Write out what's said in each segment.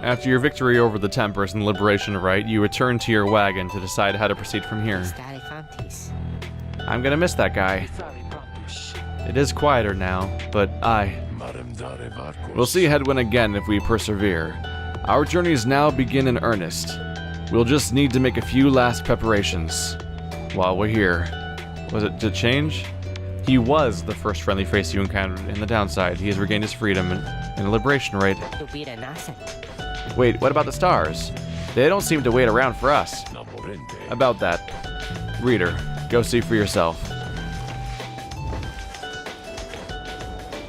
After your victory over the Tempers and liberation of Rite, you return to your wagon to decide how to proceed from here. I'm gonna miss that guy. It is quieter now, but we'll see Heightened again if we persevere. Our journeys now begin in earnest. We'll just need to make a few last preparations while we're here. Was it to change? He was the first friendly face you encountered in the downside. He has regained his freedom in the liberation rite. Wait, what about the stars? They don't seem to wait around for us. About that. Reader, go see for yourself.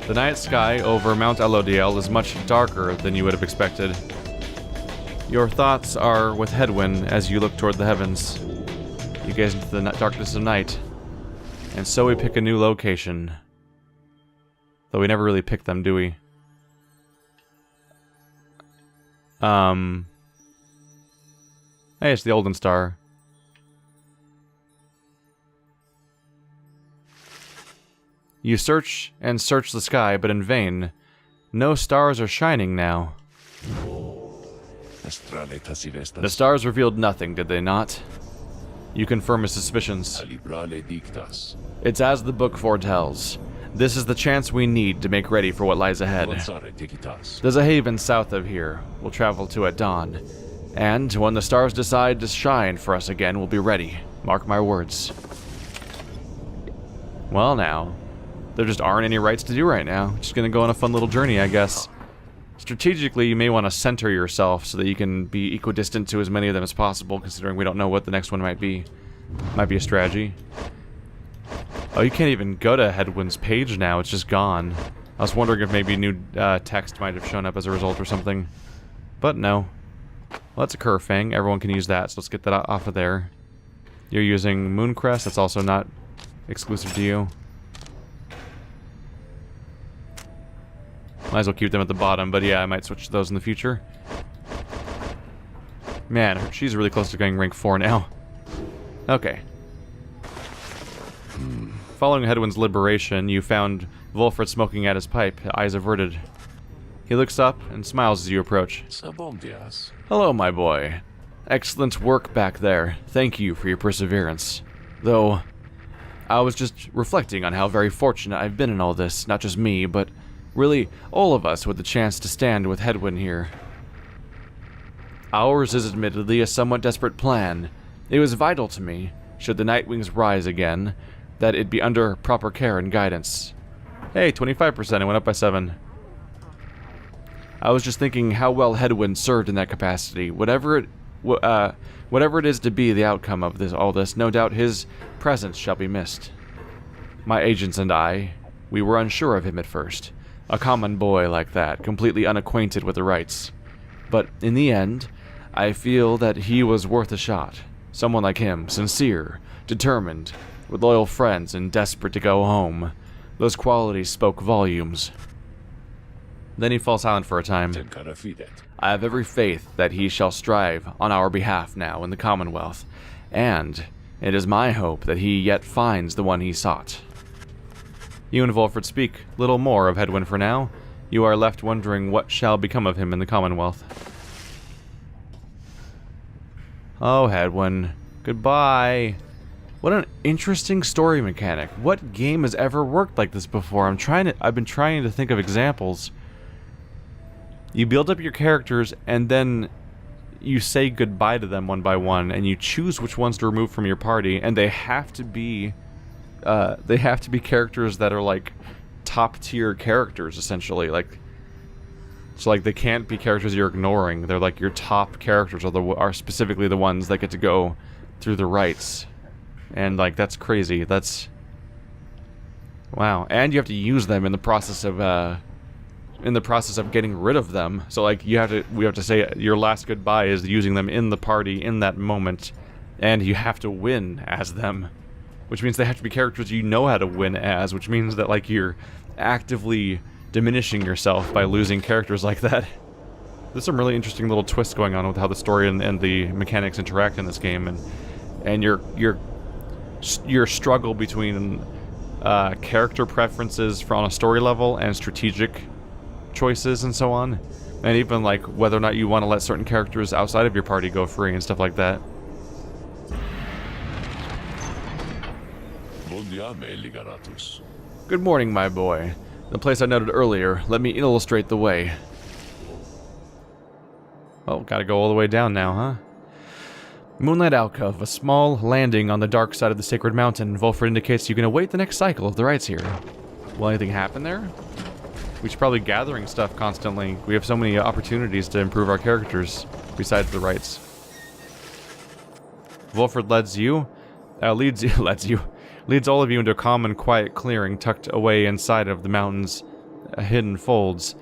The night sky over Mount Elodiel is much darker than you would have expected. Your thoughts are with Heightened as you look toward the heavens. You gaze into the darkness of night. And so we pick a new location. Though we never really pick them, do we? Hey, it's the Olden Star. You search and search the sky, but in vain. No stars are shining now. The stars revealed nothing, did they not? You confirm his suspicions. It's as the book foretells. This is the chance we need to make ready for what lies ahead. There's a haven south of here we'll travel to at dawn. And when the stars decide to shine for us again, we'll be ready. Mark my words. Well now, there just aren't any rites to do right now. Just gonna go on a fun little journey, I guess. Strategically, you may want to center yourself so that you can be equidistant to as many of them as possible, considering we don't know what the next one might be. Might be a strategy. Oh, you can't even go to Heightened's page now, it's just gone. I was wondering if maybe new text might have shown up as a result or something. But no. Well, that's a curve fang, everyone can use that, so let's get that off of there. You're using Mooncrest, that's also not exclusive to you. Might as well keep them at the bottom, but yeah, I might switch to those in the future. Man, she's really close to going rank 4 now. Okay. Following Heightened's liberation, you found Wolfert smoking at his pipe, eyes averted. He looks up and smiles as you approach. Hello, my boy. Excellent work back there. Thank you for your perseverance. Though, I was just reflecting on how very fortunate I've been in all this, not just me, but really, all of us with the chance to stand with Heightened here. Ours is admittedly a somewhat desperate plan. It was vital to me, should the Nightwings rise again, that it be under proper care and guidance. Hey, 25%, it went up by 7. I was just thinking how well Heightened served in that capacity. Whatever it is to be the outcome of all this, no doubt his presence shall be missed. My agents and I, we were unsure of him at first. A common boy like that, completely unacquainted with the rites. But in the end, I feel that he was worth a shot. Someone like him, sincere, determined, with loyal friends and desperate to go home. Those qualities spoke volumes. Then he falls silent for a time. I have every faith that he shall strive on our behalf now in the Commonwealth, and it is my hope that he yet finds the one he sought. You and Wolfert speak little more of Heightened for now. You are left wondering what shall become of him in the Commonwealth. Oh, Heightened. Goodbye. What an interesting story mechanic. What game has ever worked like this before? I've been trying to think of examples. You build up your characters and then you say goodbye to them one by one, and you choose which ones to remove from your party, and they have to be characters that are like top tier characters, essentially. So they can't be characters you're ignoring. They're like your top characters are specifically the ones that get to go through the rites. And like that's crazy. That's wow. And you have to use them in the process of getting rid of them. So like we have to say your last goodbye is using them in the party in that moment, and you have to win as them. Which means they have to be characters you know how to win as, which means that like you're actively diminishing yourself by losing characters like that. There's some really interesting little twists going on with how the story and the mechanics interact in this game, and your struggle between character preferences on a story level and strategic choices and so on And even, like, whether or not you want to let certain characters outside of your party go free and stuff like that. Good morning, my boy. The place I noted earlier, let me illustrate the way. Oh, gotta go all the way down now, huh? Moonlight Alcove, a small landing on the dark side of the Sacred Mountain. Volfred indicates you can await the next cycle of the rites here. Will anything happen there? We should probably gathering stuff constantly. We have so many opportunities to improve our characters, besides the rites. Volfred leads all of you into a calm and quiet clearing tucked away inside of the mountain's hidden folds.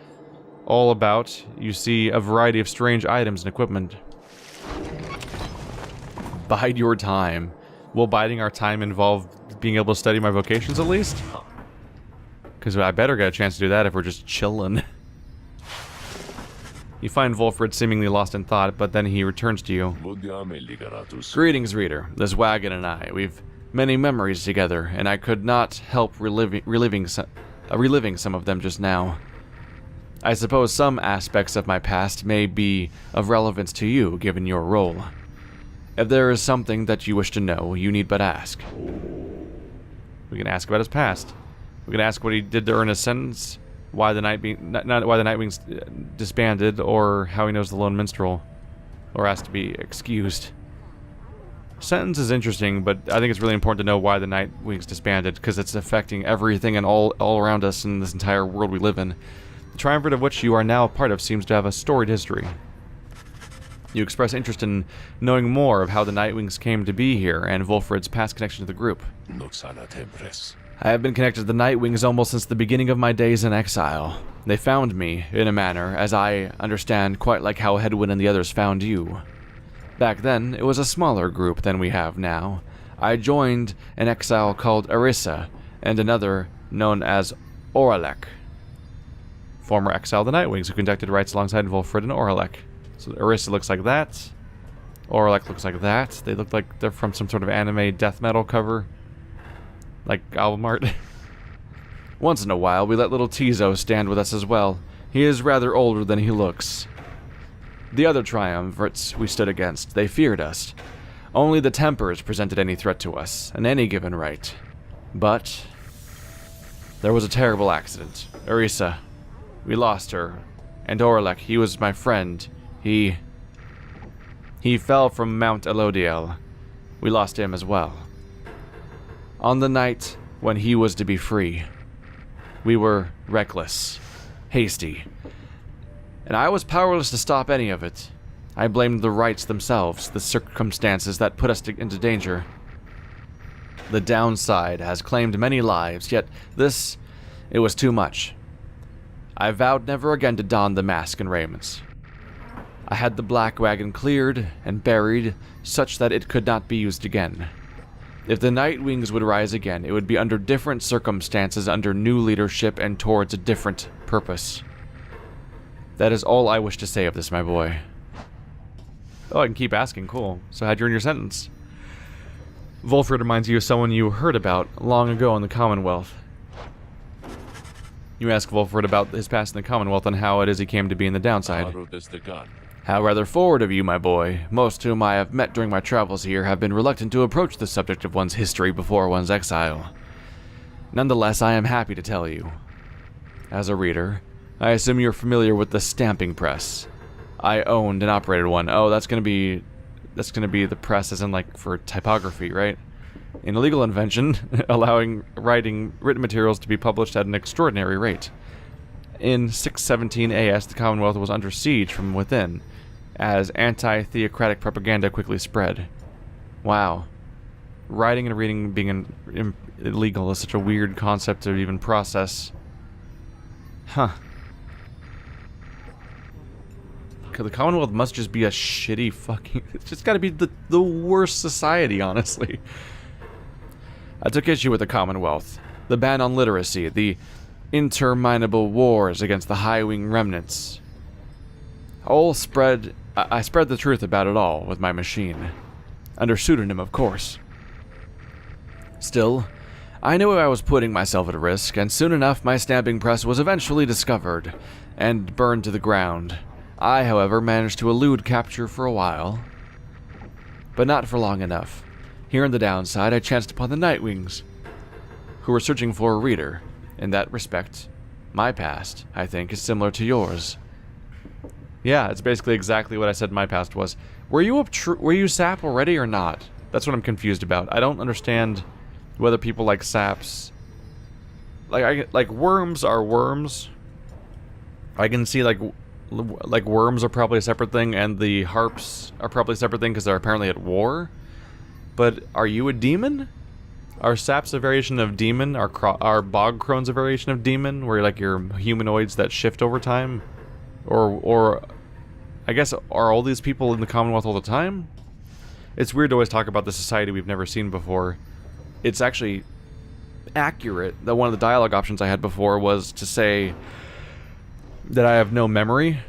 All about, you see a variety of strange items and equipment. Bide your time. Will biding our time involve being able to study my vocations at least? Because I better get a chance to do that if we're just chillin'. You find Volfred seemingly lost in thought, but then he returns to you. Greetings, reader. This wagon and I, we've many memories together, and I could not help reliving some of them just now. I suppose some aspects of my past may be of relevance to you, given your role. If there is something that you wish to know, you need but ask. We can ask about his past. We can ask what he did to earn his sentence, why the Nightwings disbanded, or how he knows the Lone Minstrel, or asked to be excused. Sentence is interesting, but I think it's really important to know why the Nightwings disbanded, because it's affecting everything and all around us in this entire world we live in. The triumvirate of which you are now a part of seems to have a storied history. You express interest in knowing more of how the Nightwings came to be here, and Volfred's past connection to the group. I have been connected to the Nightwings almost since the beginning of my days in exile. They found me, in a manner, as I understand, quite like how Hedwyn and the others found you. Back then, it was a smaller group than we have now. I joined an exile called Arissa, and another known as Oralek. Former exile of the Nightwings, who conducted rites alongside Volfred and Oralek. So Arissa looks like that. Oralek looks like that. They look like they're from some sort of anime death metal cover. Like album art. Once in a while, we let little Tizo stand with us as well. He is rather older than he looks. The other triumvirates we stood against, they feared us. Only the Tempers presented any threat to us, in any given right. But there was a terrible accident. Arissa, we lost her. And Oralek, he was my friend. He fell from Mount Elodiel. We lost him as well. On the night when he was to be free, we were reckless, hasty, and I was powerless to stop any of it. I blamed the rites themselves, the circumstances that put us into danger. The downside has claimed many lives, yet it was too much. I vowed never again to don the mask and raiments. I had the black wagon cleared and buried such that it could not be used again. If the Nightwings would rise again, it would be under different circumstances, under new leadership, and towards a different purpose. That is all I wish to say of this, my boy. Oh, I can keep asking, cool. So how'd you earn your sentence? Volfred reminds you of someone you heard about long ago in the Commonwealth. You ask Volfred about his past in the Commonwealth and how it is he came to be in the downside. How rather forward of you, my boy. Most whom I have met during my travels here have been reluctant to approach the subject of one's history before one's exile. Nonetheless, I am happy to tell you. As a reader, I assume you're familiar with the stamping press. I owned and operated one. Oh, that's gonna be the press as in like for typography, right? An illegal invention, allowing written materials to be published at an extraordinary rate. In 617 AS, the Commonwealth was under siege from within, as anti-theocratic propaganda quickly spread. Wow. Writing and reading being illegal is such a weird concept to even process. Huh. The Commonwealth must just be a shitty fucking... It's just gotta be the worst society, honestly. I took issue with the Commonwealth. The ban on literacy, the interminable wars against the Highwing remnants. I spread the truth about it all with my machine. Under pseudonym, of course. Still, I knew I was putting myself at risk, and soon enough my stamping press was eventually discovered and burned to the ground. I, however, managed to elude capture for a while, but not for long enough. Here in the downside, I chanced upon the Nightwings, who were searching for a reader. In that respect, my past, I think, is similar to yours. Yeah, it's basically exactly what I said my past was. Were you sap already or not? That's what I'm confused about. I don't understand whether people like saps. Like worms are worms. I can see like worms are probably a separate thing, and the harps are probably a separate thing because they're apparently at war. But are you a demon? Are saps a variation of demon? Are bog crones a variation of demon, where you're humanoids that shift over time? Or I guess, are all these people in the Commonwealth all the time? It's weird to always talk about the society we've never seen before. It's actually accurate that one of the dialogue options I had before was to say that I have no memory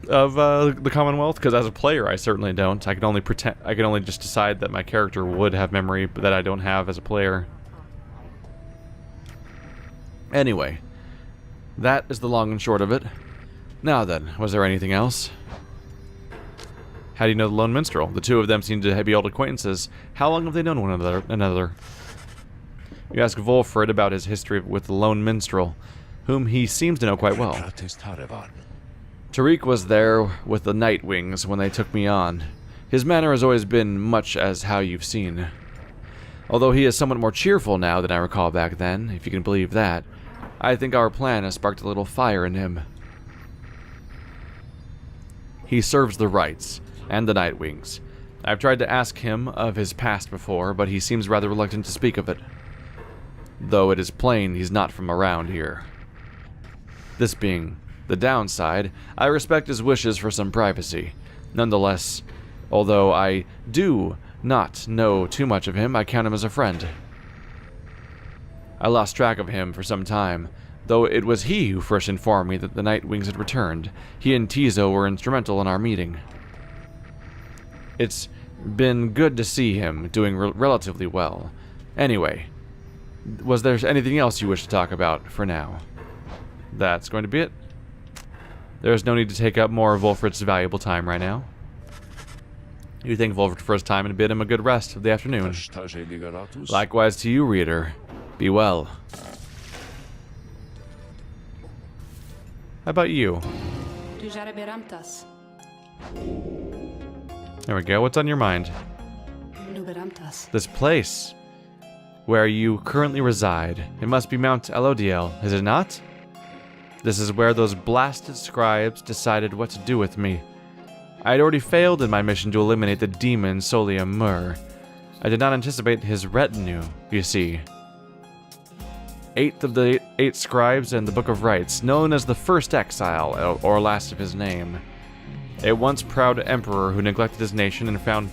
of the Commonwealth, because as a player I certainly don't. I can only pretend. I can only just decide that my character would have memory, but that I don't have as a player. Anyway, that is the long and short of it. Now then, was there anything else? How do you know the Lone Minstrel? The two of them seem to be old acquaintances. How long have they known one another? You ask Volfred about his history with the Lone Minstrel, whom he seems to know quite well. Tariq was there with the Nightwings when they took me on. His manner has always been much as how you've seen. Although he is somewhat more cheerful now than I recall back then, if you can believe that. I think our plan has sparked a little fire in him. He serves the Rites and the Nightwings. I've tried to ask him of his past before, but he seems rather reluctant to speak of it. Though it is plain he's not from around here. This being the downside, I respect his wishes for some privacy. Nonetheless, although I do not know too much of him, I count him as a friend. I lost track of him for some time, though it was he who first informed me that the Nightwings had returned. He and Tizo were instrumental in our meeting. It's been good to see him doing relatively well. Anyway, was there anything else you wish to talk about for now? That's going to be it. There's no need to take up more of Volfred's valuable time right now. You thank Volfred for his time and bid him a good rest of the afternoon. Likewise to you, reader. Be well. How about you? There we go. What's on your mind? This place where you currently reside. It must be Mount Elodiel, is it not? This is where those blasted scribes decided what to do with me. I had already failed in my mission to eliminate the demon Solium Mur. I did not anticipate his retinue, you see. 8th of the 8 scribes in the Book of Rites, known as the First Exile, or last of his name. A once proud emperor who neglected his nation and found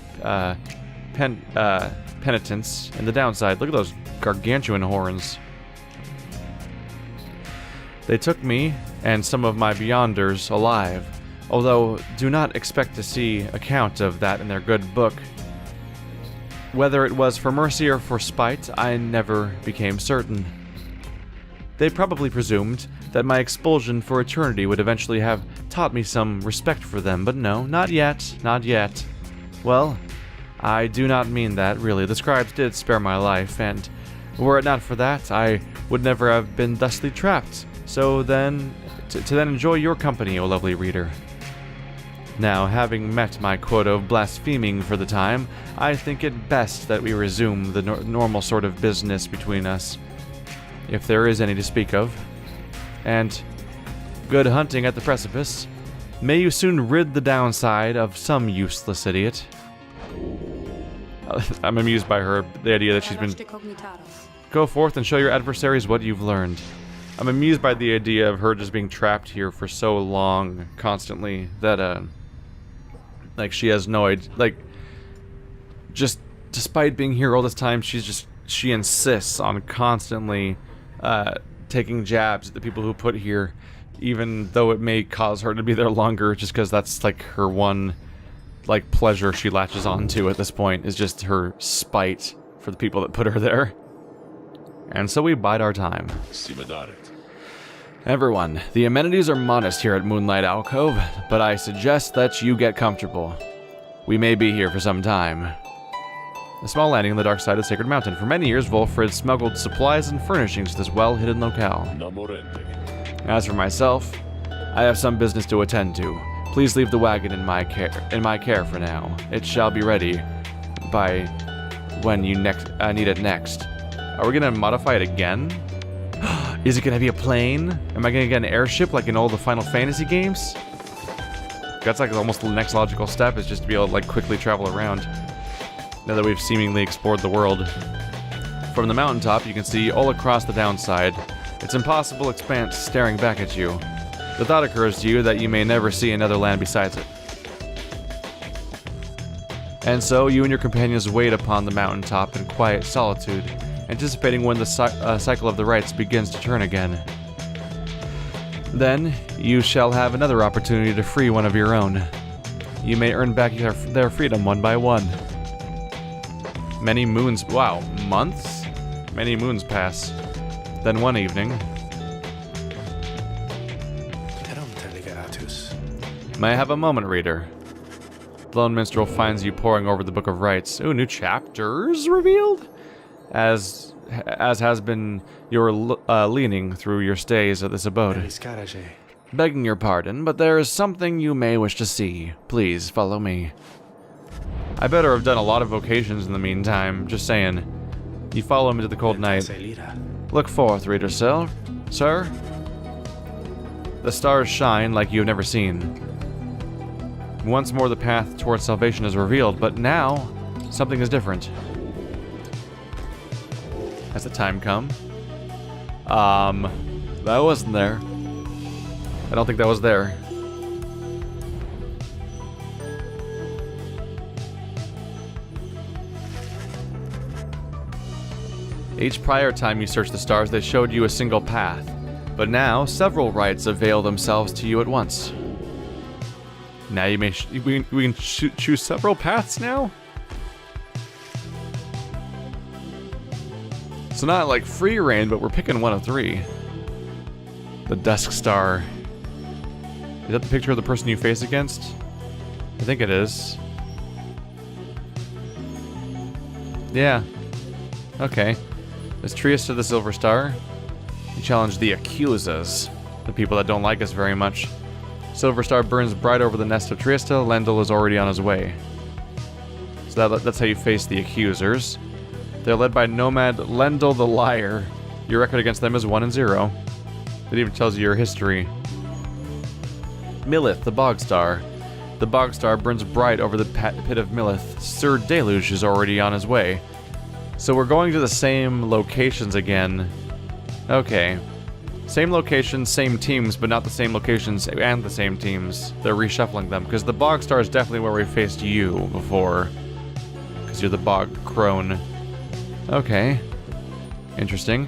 penitence in the downside. Look at those gargantuan horns. They took me and some of my Beyonders alive, although do not expect to see account of that in their good book. Whether it was for mercy or for spite, I never became certain. They probably presumed that my expulsion for eternity would eventually have taught me some respect for them, but no, not yet, not yet. Well, I do not mean that, really. The scribes did spare my life, and were it not for that, I would never have been thusly trapped. So then, to then enjoy your company, O lovely reader. Now, having met my quota of blaspheming for the time, I think it best that we resume the normal sort of business between us, if there is any to speak of. And good hunting at the precipice. May you soon rid the downside of some useless idiot. I'm amused by the idea that she's been... Go forth and show your adversaries what you've learned. I'm amused by the idea of her just being trapped here for so long, constantly, that, like, she has no idea, like, just, despite being here all this time, she insists on constantly, taking jabs at the people who put here, even though it may cause her to be there longer, just because that's, like, her one, like, pleasure she latches on to at this point, is just her spite for the people that put her there. And so we bide our time. Everyone, the amenities are modest here at Moonlight Alcove, but I suggest that you get comfortable. We may be here for some time. A small landing on the dark side of Sacred Mountain. For many years, Wolfred smuggled supplies and furnishings to this well-hidden locale. As for myself, I have some business to attend to. Please leave the wagon in my care for now. It shall be ready by when you need it next. Are we gonna modify it again? Is it gonna be a plane? Am I gonna get an airship like in all the Final Fantasy games? That's like almost the next logical step, is just to be able to like quickly travel around. Now that we've seemingly explored the world. From the mountaintop, you can see all across the downside. Its impossible expanse staring back at you. The thought occurs to you that you may never see another land besides it. And so, you and your companions wait upon the mountaintop in quiet solitude, anticipating when the cycle of the rites begins to turn again. Then, you shall have another opportunity to free one of your own. You may earn back their freedom one by one. Many moons, wow, months? Many moons pass. Then one evening... May I have a moment, reader? The lone minstrel finds you poring over the Book of Rites. Ooh, new chapters revealed? As has been your leaning through your stays at this abode. Begging your pardon, but there is something you may wish to see. Please, follow me. I better have done a lot of vocations in the meantime, just saying. You follow him into the cold night. Look forth, reader, sir. The stars shine like you have never seen. Once more the path towards salvation is revealed, but now, something is different. Has the time come? That wasn't there. I don't think that was there. Each prior time you searched the stars, they showed you a single path. But now, several rites avail themselves to you at once. Now you may we can choose several paths now? So not like free reign, but we're picking one of three. The Dusk Star. Is that the picture of the person you face against? I think it is. Yeah. Okay. There's Trieste the Silver Star. You challenge the Accusers, the people that don't like us very much. Silver Star burns bright over the nest of Trieste. Lendl is already on his way. So that's how you face the Accusers. They're led by Nomad Lendl the Liar. Your record against them is 1-0. It even tells you your history. Millith the Bog Star. The Bog Star burns bright over the pit of Millith. Sir Deluge is already on his way. So we're going to the same locations again. Okay. Same locations, same teams, but not the same locations and the same teams. They're reshuffling them, because the Bog Star is definitely where we faced you before. Because you're the Bog Crone. Okay. Interesting.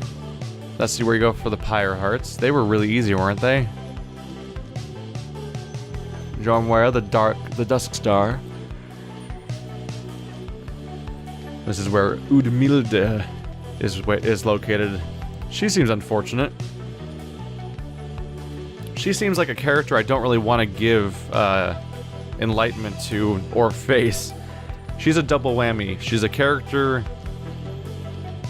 Let's see where you go for the Pyre Hearts. They were really easy, weren't they? Jormware, the Dusk Star. This is where Udmilde is located. She seems unfortunate. She seems like a character I don't really want to give enlightenment to or face. She's a double whammy. She's a character.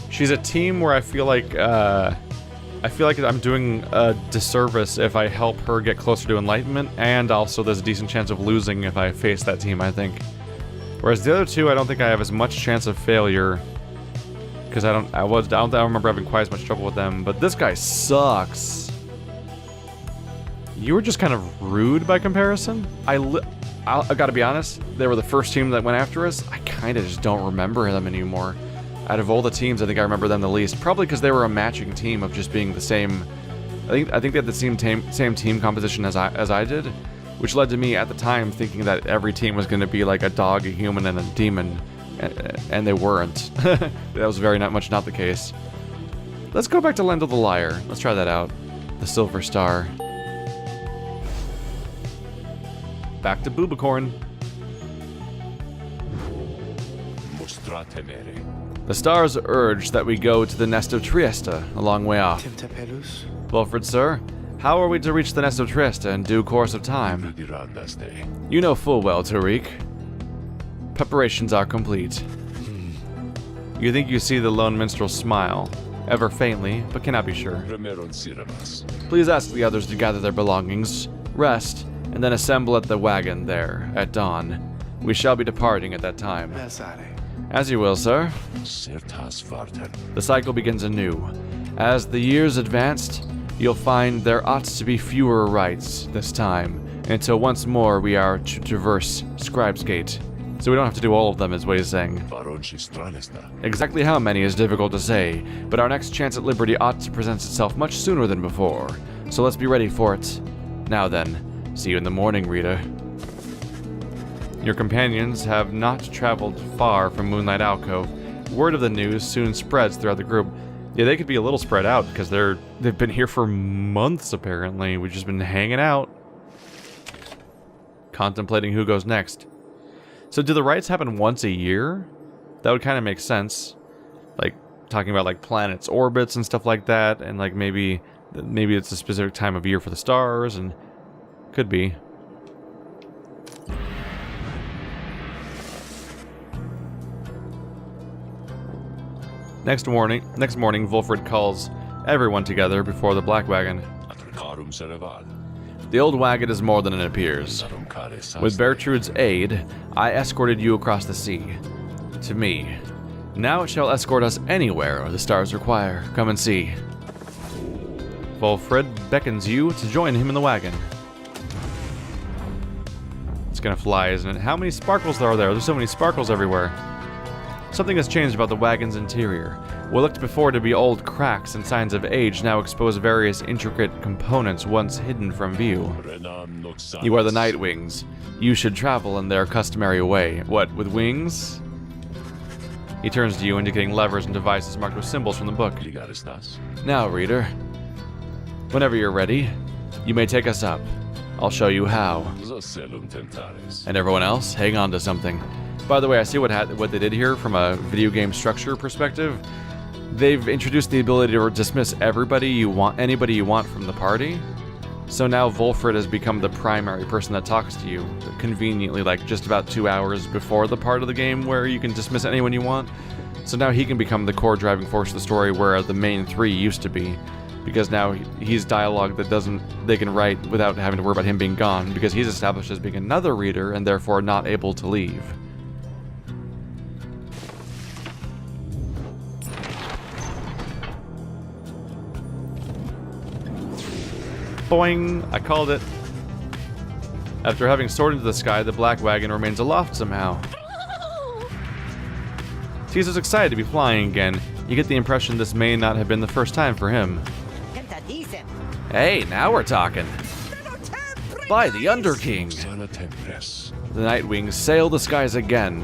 She's a team where I feel like I'm doing a disservice if I help her get closer to enlightenment, and also there's a decent chance of losing if I face that team, I think. Whereas the other two, I don't think I have as much chance of failure, because I don't remember having quite as much trouble with them. But this guy sucks. You were just kind of rude by comparison. I gotta be honest, they were the first team that went after us. I kind of just don't remember them anymore. Out of all the teams, I think I remember them the least. Probably because they were a matching team of just being the same. I think they had the same team composition as I did, which led to me at the time thinking that every team was going to be like a dog, a human, and a demon, and they weren't. That was very much not the case. Let's go back to Lendl the Liar. Let's try that out. The Silver Star. Back to Boobicorn. The stars urge that we go to the nest of Trieste, a long way off. Wilfred, sir, How are we to reach the Nest of Trieste in due course of time? You know full well, Tariq. Preparations are complete. You think you see the lone minstrel smile, ever faintly, but cannot be sure. Please ask the others to gather their belongings, rest, and then assemble at the wagon there, at dawn. We shall be departing at that time. As you will, sir. The cycle begins anew. As the years advanced, you'll find there ought to be fewer rites this time, until once more we are to traverse Scribe's Gate. So we don't have to do all of them, is what he's saying. Exactly how many is difficult to say, but our next chance at liberty ought to present itself much sooner than before. So let's be ready for it. Now then, see you in the morning, Rita. Your companions have not traveled far from Moonlight Alcove. Word of the news soon spreads throughout the group. Yeah, they could be a little spread out because they've been here for months apparently. We've just been hanging out, contemplating who goes next. So do the rites happen once a year? That would kind of make sense. Like talking about like planets' orbits and stuff like that, and like maybe it's a specific time of year for the stars, and could be. Next morning, Wulfried calls everyone together before the black wagon. The old wagon is more than it appears. With Bertrude's aid, I escorted you across the sea. To me. Now it shall escort us anywhere the stars require. Come and see. Wulfried beckons you to join him in the wagon. It's gonna fly, isn't it? How many sparkles are there? There's so many sparkles everywhere. Something has changed about the wagon's interior. What looked before to be old cracks and signs of age now expose various intricate components once hidden from view. You are the Nightwings. You should travel in their customary way. What, with wings? He turns to you, indicating levers and devices marked with symbols from the book. Now, reader, whenever you're ready, you may take us up. I'll show you how. And everyone else, hang on to something. By the way, I see what they did here from a video game structure perspective. They've introduced the ability to dismiss anybody you want from the party. So now Wulfried has become the primary person that talks to you, conveniently, like just about 2 hours before the part of the game where you can dismiss anyone you want. So now he can become the core driving force of the story where the main three used to be. Because now he's dialogue that they can write without having to worry about him being gone, because he's established as being another reader and therefore not able to leave. Boing! I called it. After having soared into the sky, the black wagon remains aloft somehow. Tizo's excited to be flying again. You get the impression this may not have been the first time for him. Hey, now we're talking. By the Underking! The Nightwings sail the skies again,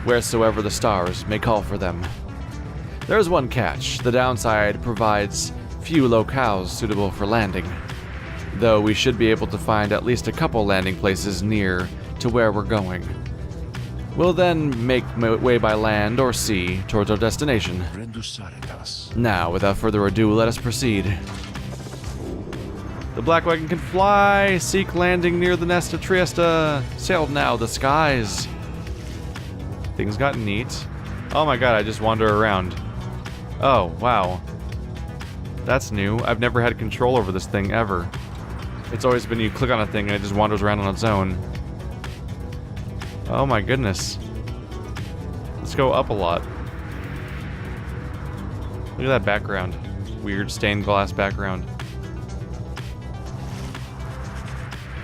wheresoever the stars may call for them. There is one catch. The downside provides few locales suitable for landing, though we should be able to find at least a couple landing places near to where we're going. We'll then make way by land or sea towards our destination. Now, without further ado, let us proceed. The black wagon can fly! Seek landing near the Nest of Trieste! Sail now the skies! Things got neat. Oh my god, I just wander around. Oh, wow. That's new. I've never had control over this thing, ever. It's always been you click on a thing and it just wanders around on its own. Oh my goodness. Let's go up a lot. Look at that background. Weird stained glass background.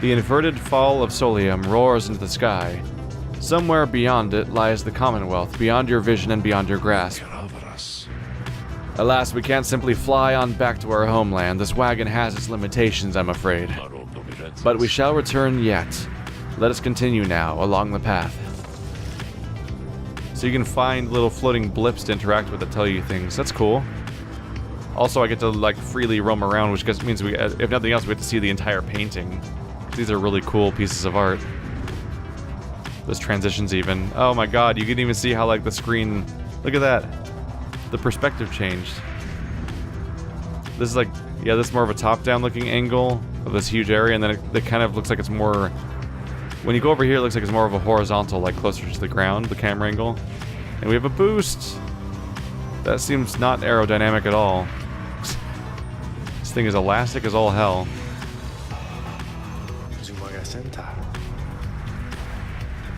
The inverted fall of Solium roars into the sky. Somewhere beyond it lies the Commonwealth, beyond your vision and beyond your grasp. Alas, we can't simply fly on back to our homeland. This wagon has its limitations, I'm afraid. But we shall return yet. Let us continue now, along the path. So you can find little floating blips to interact with that tell you things. That's cool. Also, I get to, like, freely roam around, which means we, if nothing else, we get to see the entire painting. These are really cool pieces of art. Those transitions even. Oh my god, you can even see how, like, the screen... Look at that. The perspective changed. This is like Yeah, this is more of a top-down looking angle of this huge area, and then it kind of looks like it's more... When you go over here, it looks like it's more of a horizontal, like closer to the ground, the camera angle. And we have a boost! That seems not aerodynamic at all. This thing is elastic as all hell.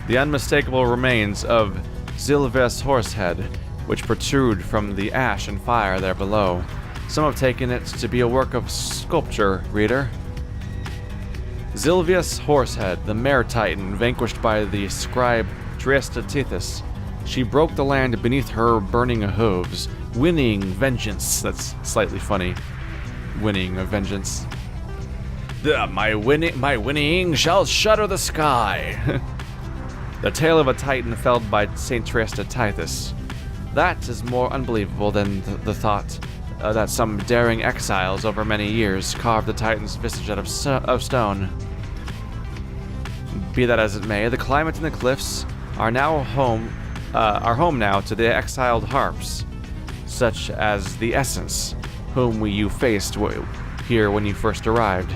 The unmistakable remains of Zilvest Horsehead, which protrude from the ash and fire there below. Some have taken it to be a work of sculpture, reader. Zilvius Horsehead, the mare titan, vanquished by the scribe Tristatithus. She broke the land beneath her burning hooves, winning vengeance. That's slightly funny. Winning a vengeance. My whinnying shall shudder the sky. The tale of a titan felled by Saint Tristatithus. That is more unbelievable than the thought that some daring exiles over many years carved the titan's visage out of stone. Be that as it may, the climate and the cliffs are home now to the exiled harps, such as the Essence, whom you faced here when you first arrived.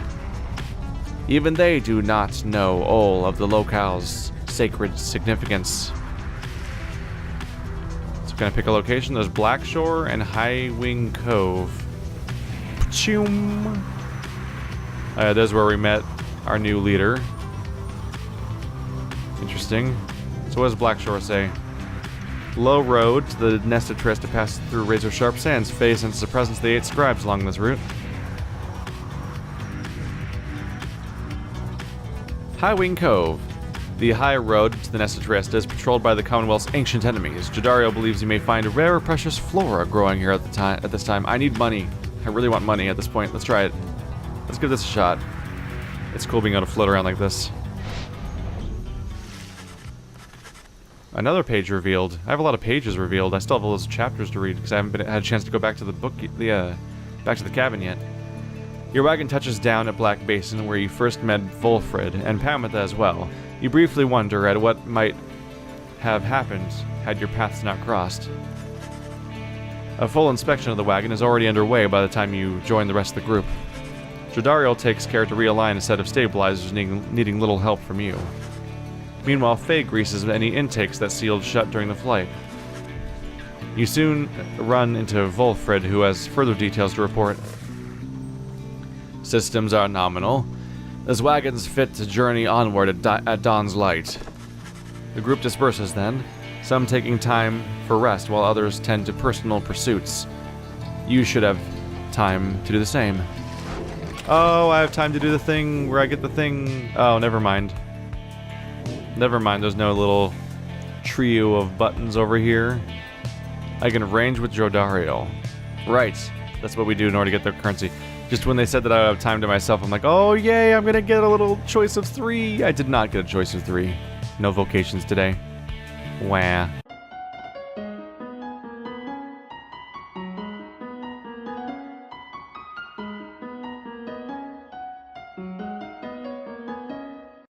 Even they do not know all of the locale's sacred significance. So gonna pick a location. There's Blackshore and Highwing Cove. Pchoom. There's where we met our new leader. Interesting. So what does Blackshore say? Low road to the nested trist to pass through razor-sharp sands. Faye senses the presence of the 8 scribes along this route. Highwing Cove. The high road to the nested trist is patrolled by the Commonwealth's ancient enemies. Jadario believes you may find a rare, precious flora growing here at this time. I need money. I really want money at this point. Let's try it. Let's give this a shot. It's cool being able to float around like this. Another page revealed. I have a lot of pages revealed. I still have all those chapters to read because I haven't had a chance to go back to the back to the cabin yet. Your wagon touches down at Black Basin, where you first met Volfred and Pamitha as well. You briefly wonder at what might have happened had your paths not crossed. A full inspection of the wagon is already underway by the time you join the rest of the group. Jadario takes care to realign a set of stabilizers needing little help from you. Meanwhile, Faye greases any intakes that sealed shut during the flight. You soon run into Volfred, who has further details to report. Systems are nominal. This wagon's fit to journey onward at dawn's light. The group disperses then, some taking time for rest while others tend to personal pursuits. You should have time to do the same. Oh, I have time to do the thing where I get the thing. Oh, never mind. Never mind, there's no little trio of buttons over here. I can arrange with Jodario. Right, that's what we do in order to get their currency. Just when they said that I would have time to myself, I'm like, oh yay, I'm gonna get a little choice of 3. I did not get a choice of 3. No vocations today. Wah.